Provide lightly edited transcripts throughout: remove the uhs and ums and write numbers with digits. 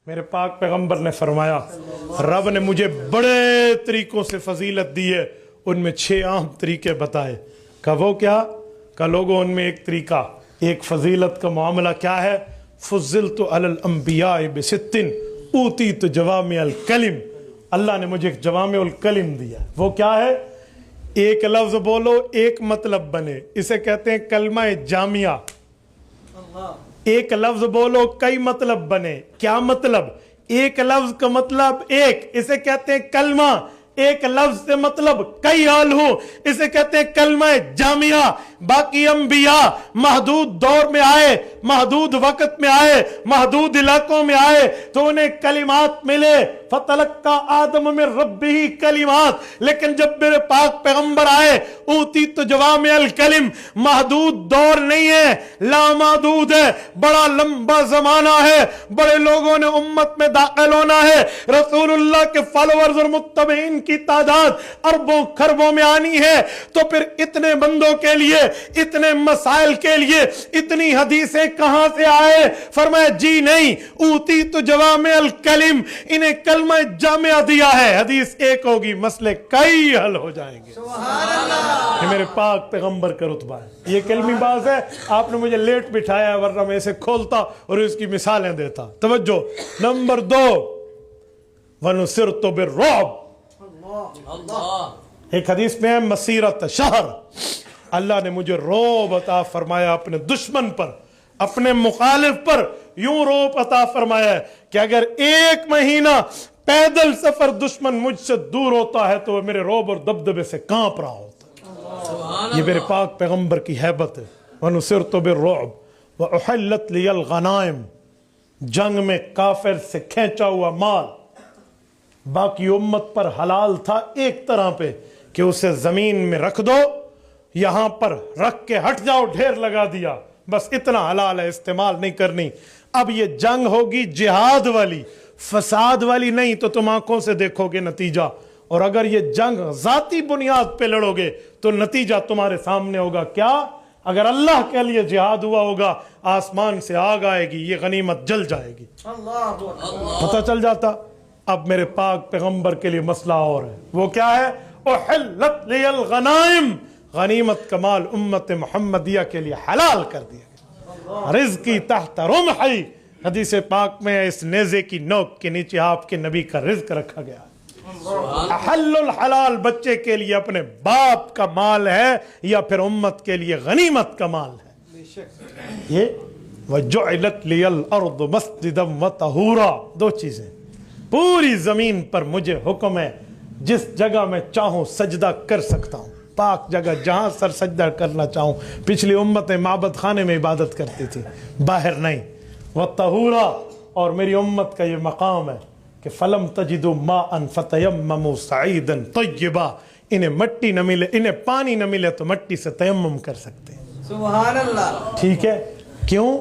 میرے پاک پیغمبر نے فرمایا رب نے مجھے بڑے طریقوں سے فضیلت دی ہے، ان میں 6 عام طریقے بتائے۔ کہ وہ کیا؟ کہ لوگوں ان میں ایک طریقہ، ایک فضیلت کا معاملہ کیا ہے؟ فضلت علی الانبیاء ب6 اوتیت جوامع الکلم، اللہ نے مجھے ایک جوامع الکلم دیا۔ وہ کیا ہے؟ ایک لفظ بولو ایک مطلب بنے، اسے کہتے ہیں کلمہ جامعہ۔ ایک لفظ بولو کئی مطلب بنے، کیا مطلب؟ ایک لفظ کا مطلب ایک، اسے کہتے ہیں کلمہ۔ ایک لفظ سے مطلب کئی حال ہو، اسے کہتے ہیں کلمہ جامعہ۔ باقی انبیاء محدود دور میں آئے، محدود وقت میں آئے، محدود علاقوں میں آئے تو انہیں کلمات ملے، فتلقى آدم من ربہ کلمات۔ لیکن جب میرے پاک پیغمبر آئے اوتیت جوامع الکلم، محدود دور نہیں ہے، لامحدود ہے، بڑا لمبا زمانہ ہے، بڑے لوگوں نے امت میں داخل ہونا ہے، رسول اللہ کے فالوورز اور متبعین کی تعداد اربوں خربوں میں آنی ہے، تو پھر اتنے بندوں کے لیے، اتنے مسائل کے لیے اتنی حدیثیں کہاں سے آئے؟ فرمایا جی نہیں، اوتیت جوامع الکلم، انہیں کلمہ جامعہ دیا ہے، حدیث ایک ہوگی مسئلے کئی حل ہو جائیں گے۔ یہ میرے پاک پیغمبر کا رتبہ ہے۔ یہ کلمی باز ہے، آپ نے مجھے لیٹ بٹھایا ورنہ میں اسے کھولتا اور اس کی مثالیں دیتا۔ توجہ۔ نمبر 2، وَنُصِرْتُ بِالرُّعْبِ، ایک حدیث میں ہے مسیرت شہر، اللہ نے مجھے رعب عطا فرمایا اپنے دشمن پر، اپنے مخالف پر یوں رعب عطا فرمایا ہے کہ اگر 1 مہینہ پیدل سفر دشمن مجھ سے دور ہوتا ہے تو وہ میرے رعب اور دبدبے سے کانپ رہا ہوتا ہے۔ یہ میرے پاک پیغمبر کی ہیبت ہے۔ وَنُصِرْتُ بِالرُّعْبِ وَأُحِلَّتْ لِيَ الْغَنَائِمُ، جنگ میں کافر سے کھینچا ہوا مال باقی امت پر حلال تھا ایک طرح پہ کہ اسے زمین میں رکھ دو، یہاں پر رکھ کے ہٹ جاؤ، ڈھیر لگا دیا، بس اتنا حلال ہے، استعمال نہیں کرنی۔ اب یہ جنگ ہوگی جہاد والی، فساد والی نہیں، تو تم آنکھوں سے دیکھو گے نتیجہ، اور اگر یہ جنگ ذاتی بنیاد پہ لڑو گے تو نتیجہ تمہارے سامنے ہوگا۔ کیا؟ اگر اللہ کے لیے جہاد ہوا ہوگا، آسمان سے آگ آئے گی، یہ غنیمت جل جائے گی، پتہ چل جاتا۔ اب میرے پاک پیغمبر کے لیے مسئلہ اور ہے، وہ کیا ہے؟ احلت لی الغنائم، غنیمت کا مال امت محمدیہ کے لیے حلال کر دیا گیا۔ رزقی تحت رمحی، حدیث پاک میں اس نیزے کی نوک کے نیچے آپ کے نبی کا رزق رکھا گیا۔ احل الحلال بچے کے لیے اپنے باپ کا مال ہے یا پھر امت کے لیے غنیمت کا مال ہے؟ یہ وجعلت لی الارض مسجدا وطہورا، 2 چیزیں۔ پوری زمین پر مجھے حکم ہے جس جگہ میں چاہوں سجدہ کر سکتا ہوں، پاک جگہ جہاں سر سجدہ کرنا چاہوں۔ پچھلی امتیں معبد خانے میں عبادت کرتی تھی، باہر نہیں۔ وطہورا، اور میری امت کا یہ مقام ہے کہ فلم تجدوا ماء فتیمموا صعیدا طیبا، انہیں مٹی نہ ملے، انہیں پانی نہ ملے تو مٹی سے تیمم کر سکتے ہیں۔ سبحان اللہ۔ ٹھیک ہے؟ کیوں؟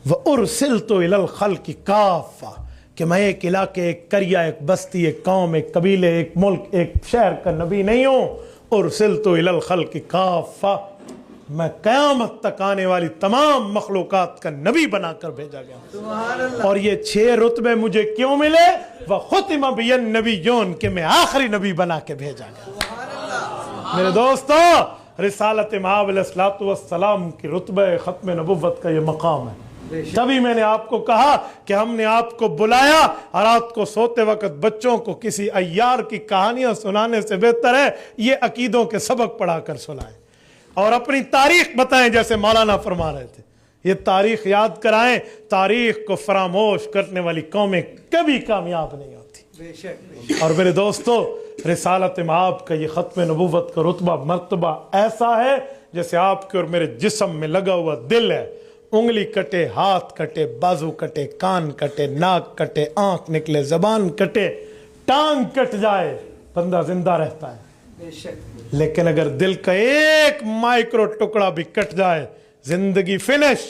وَأُرْسِلْتُ إِلَى الْخَلْقِ كَافَّةً، کہ میں ایک علاقے، ایک قریہ، ایک بستی، ایک قوم، ایک قبیلے، ایک ملک، ایک شہر کا نبی نہیں ہوں۔ اُرْسِلْتُ إِلَى الْخَلْقِ كَافَّةً، میں قیامت تک آنے والی تمام مخلوقات کا نبی بنا کر بھیجا گیا۔ سبحان اللہ۔ اور یہ 6 رتبے مجھے کیوں ملے؟ وَخُتِمَ بِيَ النَّبِيُّونَ، کہ میں آخری نبی بنا کے بھیجا گیا۔ میرے دوستو، رسالت مآب علیہ الصلوۃ والسلام کی رتبہ ختم نبوت کا یہ مقام ہے۔ تبھی میں نے آپ کو کہا کہ ہم نے آپ کو بلایا، اور رات کو سوتے وقت بچوں کو کسی عیار کی کہانیاں سنانے سے بہتر ہے یہ عقیدوں کے سبق پڑھا کر سنائیں، اور اپنی تاریخ بتائیں جیسے مولانا فرما رہے تھے۔ یہ تاریخ یاد کرائیں، تاریخ کو فراموش کرنے والی قومیں کبھی کامیاب نہیں ہوتی۔ اور میرے دوستو، رسالت مآب کا یہ ختم نبوت کا رتبہ مرتبہ ایسا ہے جیسے آپ کے اور میرے جسم میں لگا ہوا دل ہے۔ انگلی کٹے، ہاتھ کٹے، بازو کٹے، کان کٹے، ناک کٹے، آنکھ نکلے، زبان کٹے، ٹانگ کٹ جائے، بندہ زندہ رہتا ہے۔ لیکن اگر دل کا ایک مائکرو ٹکڑا بھی کٹ جائے، زندگی فنش،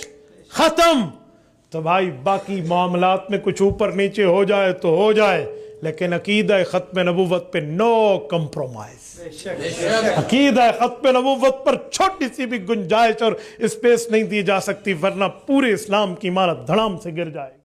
ختم۔ تو بھائی باقی معاملات میں کچھ اوپر نیچے ہو جائے تو ہو جائے، لیکن عقیدہ ختم نبوت پہ نو کمپرومائز۔ عقیدہ ختم نبوت پر چھوٹی سی بھی گنجائش اور اسپیس نہیں دی جا سکتی، ورنہ پورے اسلام کی عمارت دھڑام سے گر جائے گی۔